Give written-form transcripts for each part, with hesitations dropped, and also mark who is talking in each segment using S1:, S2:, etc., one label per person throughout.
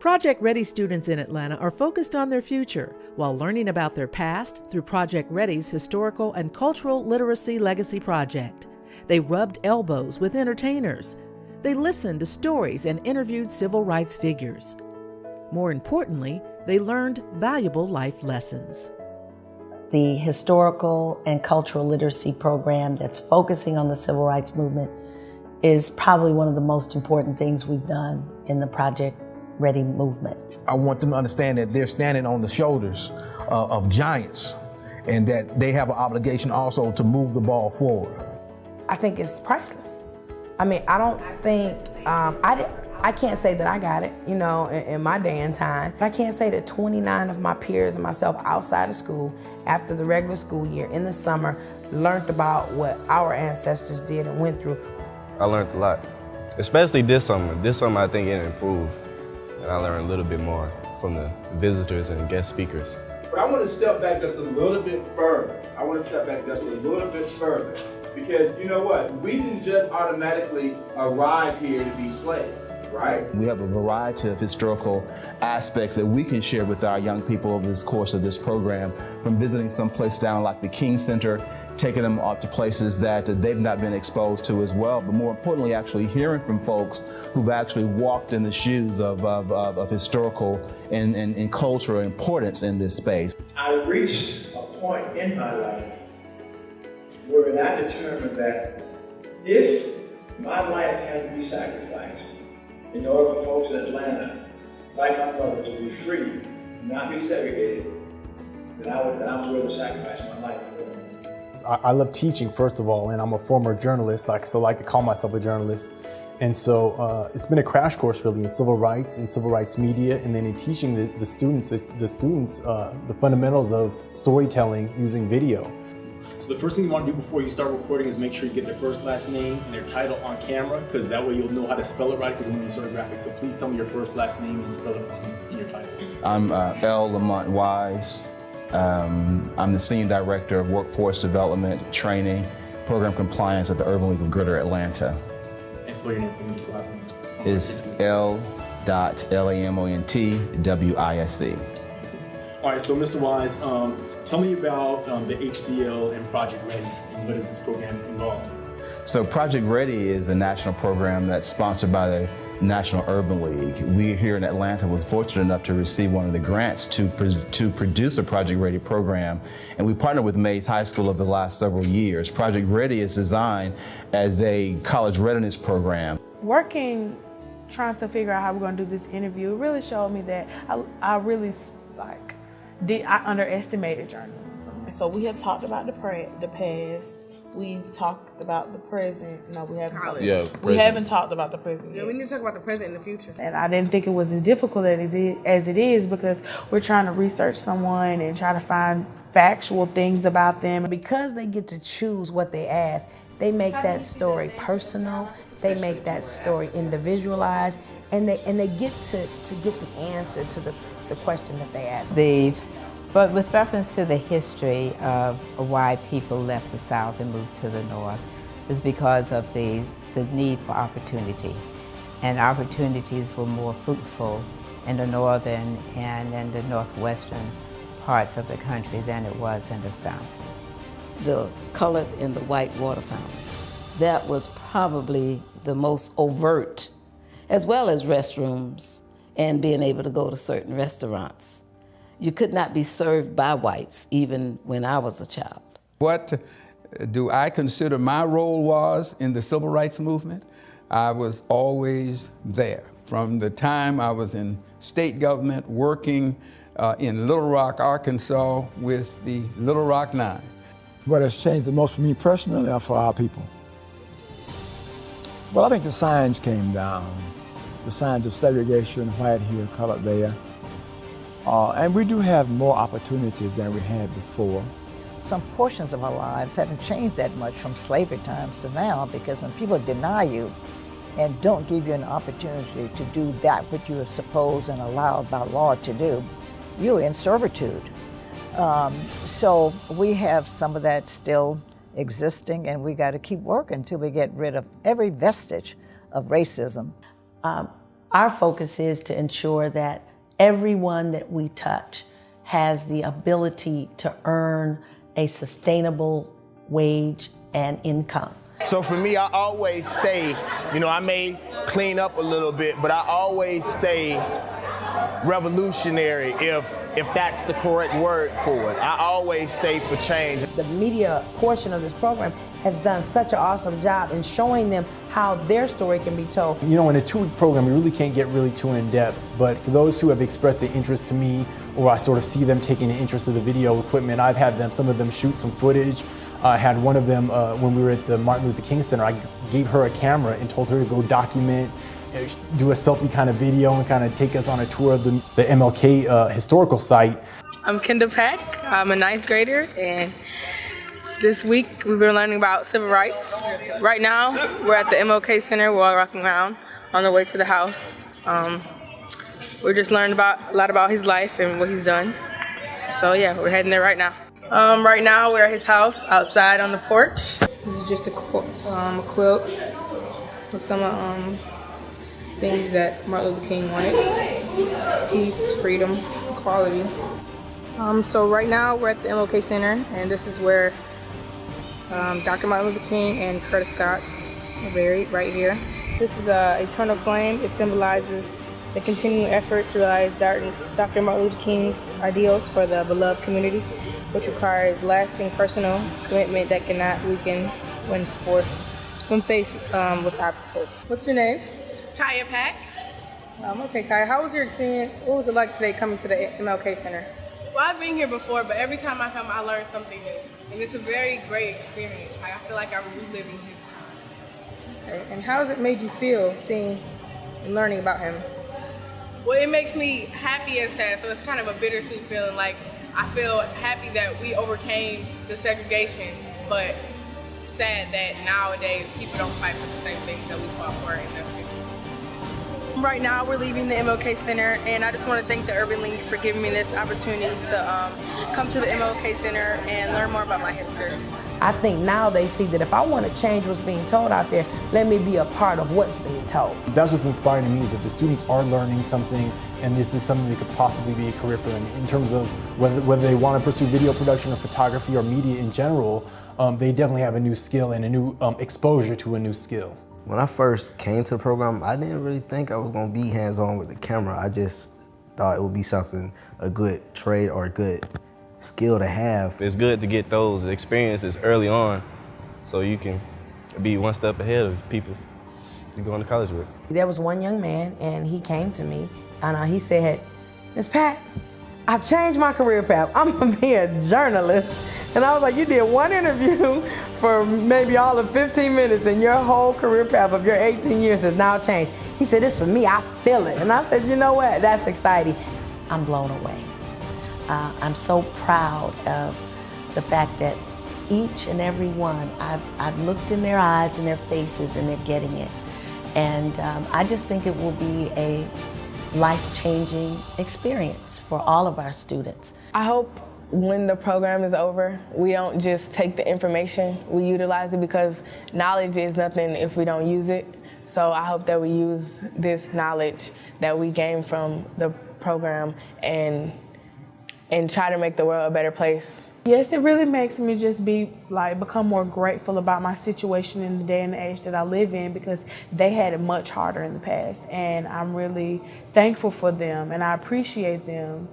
S1: Project Ready students in Atlanta are focused on their future while learning about their past through Project Ready's Historical and Cultural Literacy Legacy Project. They rubbed elbows with entertainers. They listened to stories and interviewed civil rights figures. More importantly, they learned valuable life lessons.
S2: The Historical and Cultural Literacy program that's focusing on the civil rights movement is probably one of the most important things we've done in the Project Ready movement.
S3: I want them to understand that they're standing on the shoulders of giants and that they have an obligation also to move the ball forward.
S4: I think it's priceless. I mean, I don't think, I can't say that I got it, in my day and time. I can't say that 29 of my peers and myself outside of school, after the regular school year, in the summer, learned about what our ancestors did and went through.
S5: I learned a lot, especially this summer. This summer, I think it improved. And I learned a little bit more from the visitors and guest speakers.
S6: But I want to step back just a little bit further. Because you know what? We didn't just automatically arrive here to be slaves, right?
S7: We have a variety of historical aspects that we can share with our young people over this course of this program, from visiting some place down like the King Center, taking them out to places that they've not been exposed to as well, but more importantly, actually hearing from folks who've actually walked in the shoes of historical and cultural importance in this space.
S8: I reached a point in my life where I determined that if my life had to be sacrificed in order for folks in Atlanta, like my brother, to be free, not be segregated, then I was willing to sacrifice my life for them.
S9: I love teaching, first of all, and I'm a former journalist. I still like to call myself a journalist. And so it's been a crash course really in civil rights and civil rights media, and then in teaching the students the fundamentals of storytelling using video. So the first thing you want to do before you start recording is make sure you get their first, last name, and their title on camera, because that way you'll know how to spell it right if you're doing these sort of graphics. So please tell me your first, last name and spell it for me in your title. I'm
S7: L. Lamont Wise. I'm the Senior Director of Workforce Development, Training, Program Compliance at the Urban League of Greater Atlanta.
S9: And spell your name for me just so I can.
S7: It's L.LAMONTWISE.
S9: All right, so Mr. Wise, tell me about the HCL and Project Ready, and what does this program involve?
S7: So Project Ready is a national program that's sponsored by the National Urban League. We here in Atlanta was fortunate enough to receive one of the grants to produce a Project Ready program, and we partnered with Mays High School over the last several years. Project Ready is designed as a college readiness program.
S10: Trying to figure out how we're going to do this interview, it really showed me that I really underestimated journalism. So we have talked about the past. We've talked about the present. No, we haven't. We haven't talked about the present yet.
S4: Yeah, we need to talk about the present and the future.
S10: And I didn't think it was as difficult as it is, because we're trying to research someone and try to find factual things about them.
S4: Because they get to choose what they ask, they make that story personal. They make that story individualized, and they get to get the answer to the question that they ask.
S11: But with reference to the history of why people left the South and moved to the North, is because of the need for opportunity. And opportunities were more fruitful in the northern and in the northwestern parts of the country than it was in the South.
S2: The colored and the white water fountains, that was probably the most overt, as well as restrooms and being able to go to certain restaurants. You could not be served by whites even when I was a child.
S12: What do I consider my role was in the civil rights movement? I was always there. From the time I was in state government working in Little Rock, Arkansas with the Little Rock Nine.
S13: What has changed the most for me personally or for our people? Well, I think the signs came down. The signs of segregation, white here, colored there. And we do have more opportunities than we had before.
S14: Some portions of our lives haven't changed that much from slavery times to now, because when people deny you and don't give you an opportunity to do that which you are supposed and allowed by law to do, you're in servitude. So we have some of that still existing, and we got to keep working until we get rid of every vestige of racism.
S15: Our focus is to ensure that everyone that we touch has the ability to earn a sustainable wage and income.
S16: So for me, I always stay, I may clean up a little bit, but I always stay revolutionary if that's the correct word for it. I always stay for change.
S4: The media portion of this program has done such an awesome job in showing them how their story can be told.
S9: In a 2-week program, we really can't get really too in depth, but for those who have expressed an interest to me, or I sort of see them taking an interest in the video equipment, I've had some of them shoot some footage. I had one of them, when we were at the Martin Luther King Center, I gave her a camera and told her to go document, do a selfie kind of video and kind of take us on a tour of the MLK historical site.
S17: I'm Kendra Pack. I'm a 9th grader, and this week we've been learning about civil rights. Right now we're at the MLK Center. We're all walking around on the way to the house. We're just learning a lot about his life and what he's done. So yeah, we're heading there right now. Right now we're at his house outside on the porch. This is just a quilt with some things that Martin Luther King wanted. Peace, freedom, equality. So right now we're at the MLK Center, and this is where Dr. Martin Luther King and Curtis Scott are buried, right here. This is an eternal flame. It symbolizes the continuing effort to realize Dr. Martin Luther King's ideals for the beloved community, which requires lasting personal commitment that cannot weaken when faced with obstacles. What's your name?
S18: Kaya Pack.
S17: Okay, Kaya, how was your experience? What was it like today coming to the MLK Center?
S18: Well, I've been here before, but every time I come, I learn something new. And it's a very great experience. I feel like I'm reliving his time.
S17: Okay, and how has it made you feel seeing and learning about him?
S18: Well, it makes me happy and sad, so it's kind of a bittersweet feeling. Like, I feel happy that we overcame the segregation, but sad that nowadays people don't fight for the same things that we fought for in the 50s.
S17: Right now we're leaving the MLK Center, and I just want to thank the Urban League for giving me this opportunity to come to the MLK Center and learn more about my history.
S4: I think now they see that if I want to change what's being told out there, let me be a part of what's being told.
S9: That's what's inspiring to me, is that the students are learning something, and this is something that could possibly be a career for them. In terms of whether they want to pursue video production or photography or media in general, they definitely have a new skill and a new exposure to a new skill.
S5: When I first came to the program, I didn't really think I was going to be hands-on with the camera. I just thought it would be a good trade or a good skill to have. It's good to get those experiences early on so you can be one step ahead of people you're going to college with.
S4: There was one young man, and he came to me, and he said, "Ms. Pat, I've changed my career path. I'm gonna be a journalist." And I was like, "You did one interview for maybe all of 15 minutes, and your whole career path of your 18 years has now changed." He said, "It's for me, I feel it." And I said, "You know what, that's exciting."
S15: I'm blown away. I'm so proud of the fact that each and every one, I've looked in their eyes and their faces, and they're getting it. And I just think it will be a life-changing experience for all of our students.
S18: I hope when the program is over, we don't just take the information, we utilize it, because knowledge is nothing if we don't use it. So I hope that we use this knowledge that we gain from the program and try to make the world a better place.
S10: Yes, it really makes me just become more grateful about my situation in the day and the age that I live in, because they had it much harder in the past, and I'm really thankful for them, and I appreciate them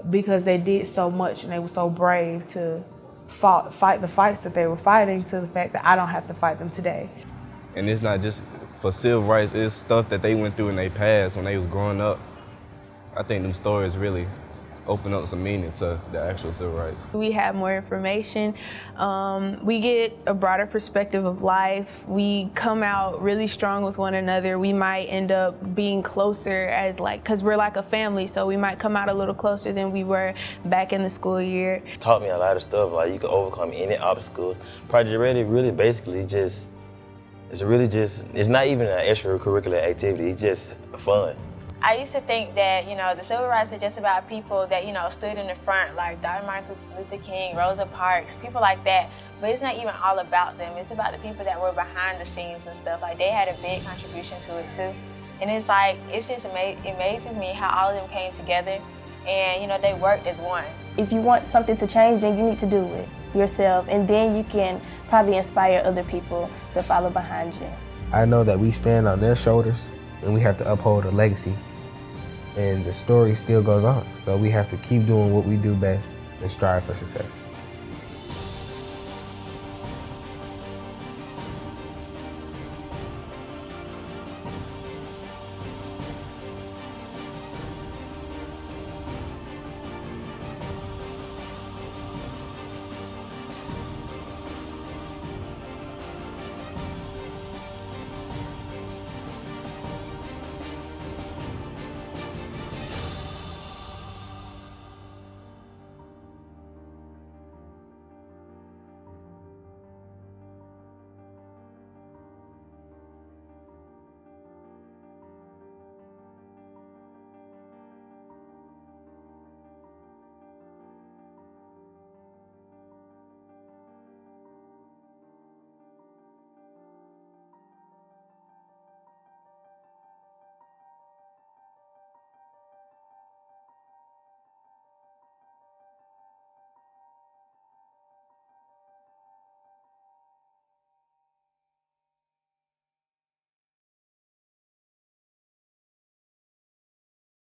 S10: because they did so much and they were so brave to fight the fights that they were fighting, to the fact that I don't have to fight them today.
S5: And it's not just for civil rights, it's stuff that they went through in their past when they was growing up. I think them stories really open up some meaning to the actual civil rights.
S19: We have more information. We get a broader perspective of life. We come out really strong with one another. We might end up being closer because we're like a family, so we might come out a little closer than we were back in the school year.
S20: It taught me a lot of stuff, like you can overcome any obstacles. Project Ready really basically it's not even an extracurricular activity, it's just fun.
S21: I used to think that, the civil rights are just about people that, stood in the front, like Dr. Martin Luther King, Rosa Parks, people like that. But it's not even all about them. It's about the people that were behind the scenes and stuff. Like, they had a big contribution to it, too. And it's like, it's just it amazes me how all of them came together and, you know, they worked as one.
S1: If you want something to change, then you need to do it yourself, and then you can probably inspire other people to follow behind you.
S5: I know that we stand on their shoulders and we have to uphold a legacy, and the story still goes on. So we have to keep doing what we do best and strive for success.